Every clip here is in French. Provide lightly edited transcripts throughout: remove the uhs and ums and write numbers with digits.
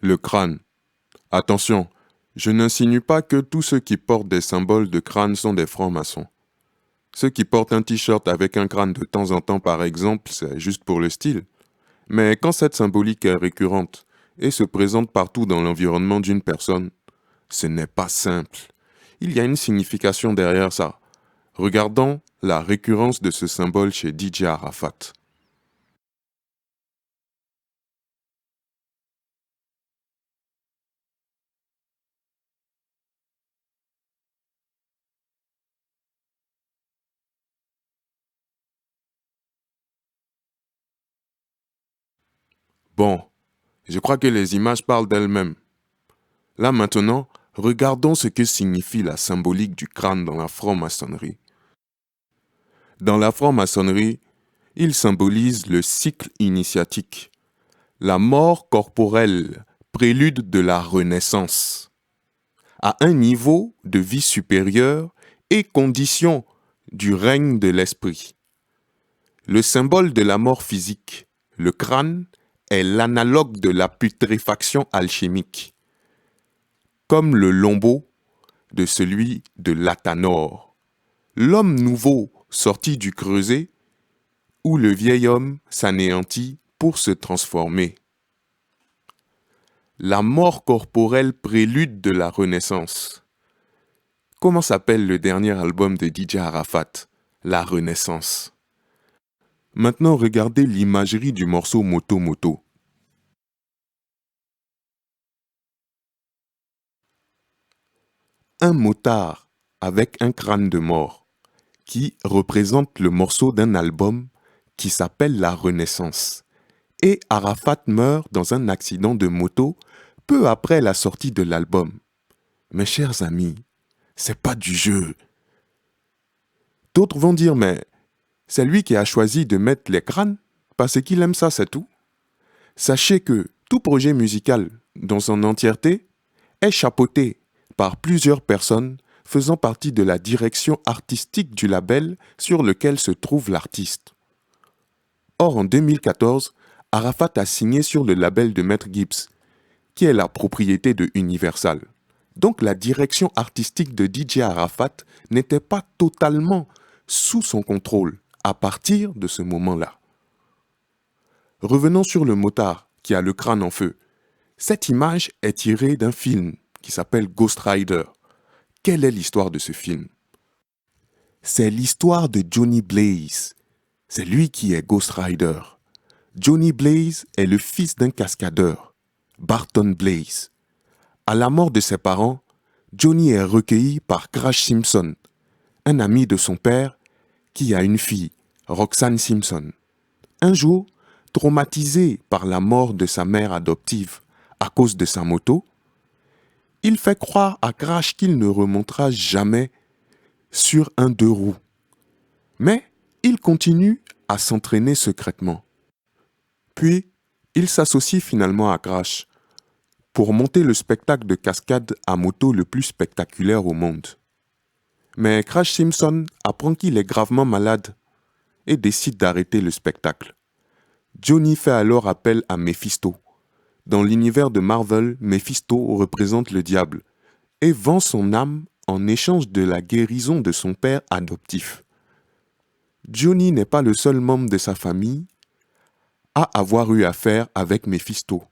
Le crâne. Attention, je n'insinue pas que tous ceux qui portent des symboles de crâne sont des francs-maçons. Ceux qui portent un t-shirt avec un crâne de temps en temps, par exemple, c'est juste pour le style. Mais quand cette symbolique est récurrente et se présente partout dans l'environnement d'une personne, ce n'est pas simple. Il y a une signification derrière ça. Regardons la récurrence de ce symbole chez DJ Arafat. Bon, je crois que les images parlent d'elles-mêmes. Là maintenant, regardons ce que signifie la symbolique du crâne dans la franc-maçonnerie. Dans la franc-maçonnerie, il symbolise le cycle initiatique, la mort corporelle, prélude de la renaissance, à un niveau de vie supérieur et condition du règne de l'esprit. Le symbole de la mort physique, le crâne, est l'analogue de la putréfaction alchimique, comme le lombo de celui de l'Athanor, l'homme nouveau sorti du creuset où le vieil homme s'anéantit pour se transformer. La mort corporelle prélude de la renaissance. Comment s'appelle le dernier album de DJ Arafat? La Renaissance. Maintenant, regardez l'imagerie du morceau Moto Moto. Un motard avec un crâne de mort qui représente le morceau d'un album qui s'appelle La Renaissance. Et Arafat meurt dans un accident de moto peu après la sortie de l'album. Mes chers amis, c'est pas du jeu. D'autres vont dire, mais c'est lui qui a choisi de mettre les crânes parce qu'il aime ça, c'est tout. Sachez que tout projet musical, dans son entièreté, est chapeauté par plusieurs personnes faisant partie de la direction artistique du label sur lequel se trouve l'artiste. Or, en 2014, Arafat a signé sur le label de Maître Gibbs, qui est la propriété de Universal. Donc la direction artistique de DJ Arafat n'était pas totalement sous son contrôle à partir de ce moment-là. Revenons sur le motard qui a le crâne en feu. Cette image est tirée d'un film qui s'appelle Ghost Rider. Quelle est l'histoire de ce film? C'est l'histoire de Johnny Blaze. C'est lui qui est Ghost Rider. Johnny Blaze est le fils d'un cascadeur, Barton Blaze. À la mort de ses parents, Johnny est recueilli par Crash Simpson, un ami de son père qui a une fille, Roxanne Simpson. Un jour, traumatisé par la mort de sa mère adoptive à cause de sa moto, il fait croire à Crash qu'il ne remontera jamais sur un deux roues. Mais il continue à s'entraîner secrètement. Puis, il s'associe finalement à Crash pour monter le spectacle de cascade à moto le plus spectaculaire au monde. Mais Crash Simpson apprend qu'il est gravement malade et décide d'arrêter le spectacle. Johnny fait alors appel à Mephisto. Dans l'univers de Marvel, Mephisto représente le diable et vend son âme en échange de la guérison de son père adoptif. Johnny n'est pas le seul membre de sa famille à avoir eu affaire avec Mephisto.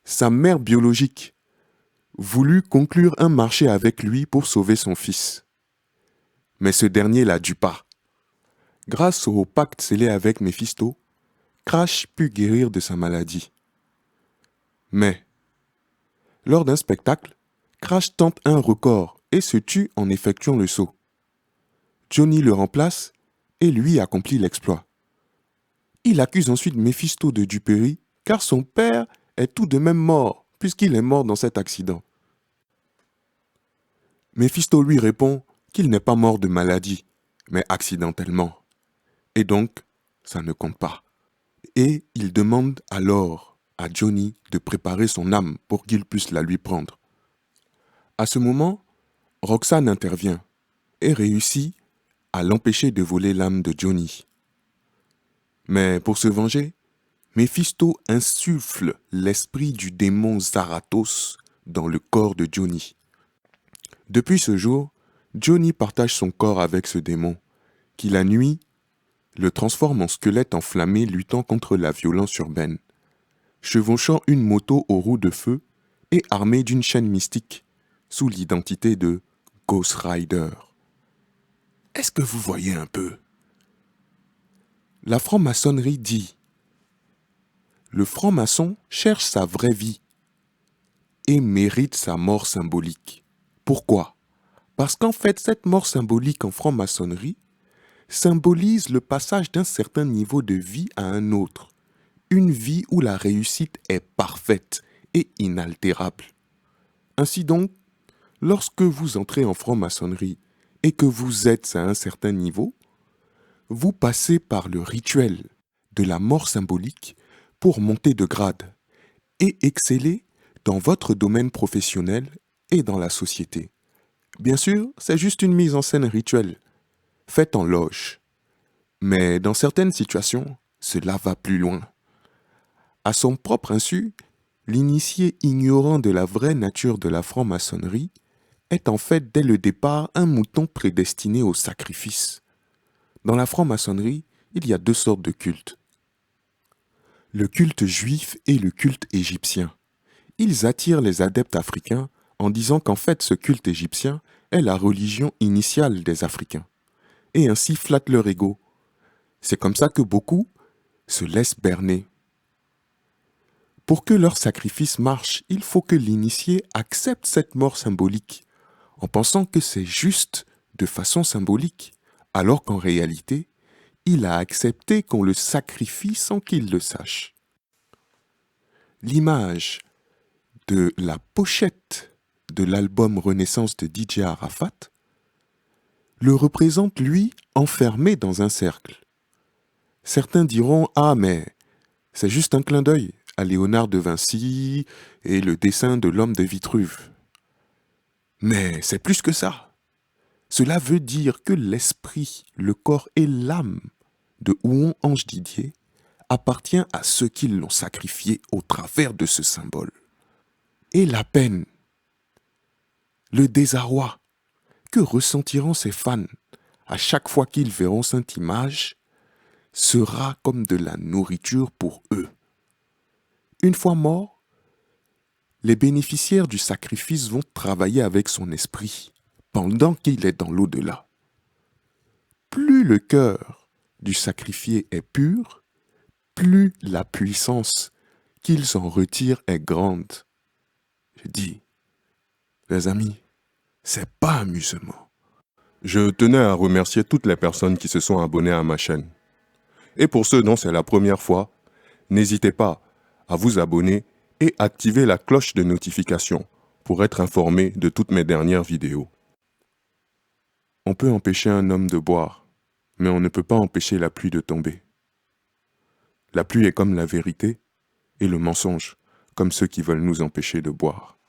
Sa mère biologique voulut conclure un marché avec lui pour sauver son fils. Mais ce dernier la dut pas. Grâce au pacte scellé avec Mephisto, Crash put guérir de sa maladie. Mais, lors d'un spectacle, Crash tente un record et se tue en effectuant le saut. Johnny le remplace et lui accomplit l'exploit. Il accuse ensuite Mephisto de duperie car son père est tout de même mort puisqu'il est mort dans cet accident. Mephisto lui répond qu'il n'est pas mort de maladie, mais accidentellement. Et donc, ça ne compte pas. Et il demande alors à Johnny de préparer son âme pour qu'il puisse la lui prendre. À ce moment, Roxanne intervient et réussit à l'empêcher de voler l'âme de Johnny. Mais pour se venger, Méphisto insuffle l'esprit du démon Zarathos dans le corps de Johnny. Depuis ce jour, Johnny partage son corps avec ce démon, qui la nuit le transforme en squelette enflammé luttant contre la violence urbaine, chevauchant une moto aux roues de feu et armé d'une chaîne mystique, sous l'identité de Ghost Rider. Est-ce que vous voyez un peu? La franc-maçonnerie dit: le franc-maçon cherche sa vraie vie et mérite sa mort symbolique. Pourquoi? Parce qu'en fait, cette mort symbolique en franc-maçonnerie symbolise le passage d'un certain niveau de vie à un autre, une vie où la réussite est parfaite et inaltérable. Ainsi donc, lorsque vous entrez en franc-maçonnerie et que vous êtes à un certain niveau, vous passez par le rituel de la mort symbolique pour monter de grade et exceller dans votre domaine professionnel et dans la société. Bien sûr, c'est juste une mise en scène rituelle, faite en loge. Mais dans certaines situations, cela va plus loin. À son propre insu, l'initié ignorant de la vraie nature de la franc-maçonnerie est en fait dès le départ un mouton prédestiné au sacrifice. Dans la franc-maçonnerie, il y a deux sortes de cultes. Le culte juif et le culte égyptien. Ils attirent les adeptes africains en disant qu'en fait ce culte égyptien est la religion initiale des Africains, et ainsi flattent leur ego. C'est comme ça que beaucoup se laissent berner. Pour que leur sacrifice marche, il faut que l'initié accepte cette mort symbolique, en pensant que c'est juste de façon symbolique, alors qu'en réalité, il a accepté qu'on le sacrifie sans qu'il le sache. L'image de la pochette de l'album Renaissance de DJ Arafat le représente, lui, enfermé dans un cercle. Certains diront « Ah, mais c'est juste un clin d'œil à Léonard de Vinci et le dessin de l'homme de Vitruve. » Mais c'est plus que ça. Cela veut dire que l'esprit, le corps et l'âme de Huon Ange Didier appartient à ceux qui l'ont sacrifié au travers de ce symbole. Et la peine, le désarroi que ressentiront ses fans à chaque fois qu'ils verront cette image sera comme de la nourriture pour eux. Une fois morts, les bénéficiaires du sacrifice vont travailler avec son esprit pendant qu'il est dans l'au-delà. Plus le cœur du sacrifié est pur, plus la puissance qu'ils en retirent est grande. Je dis, les amis, c'est pas amusement. Je tenais à remercier toutes les personnes qui se sont abonnées à ma chaîne. Et pour ceux dont c'est la première fois, n'hésitez pas à vous abonner et activer la cloche de notification pour être informé de toutes mes dernières vidéos. On peut empêcher un homme de boire, mais on ne peut pas empêcher la pluie de tomber. La pluie est comme la vérité et le mensonge, comme ceux qui veulent nous empêcher de boire.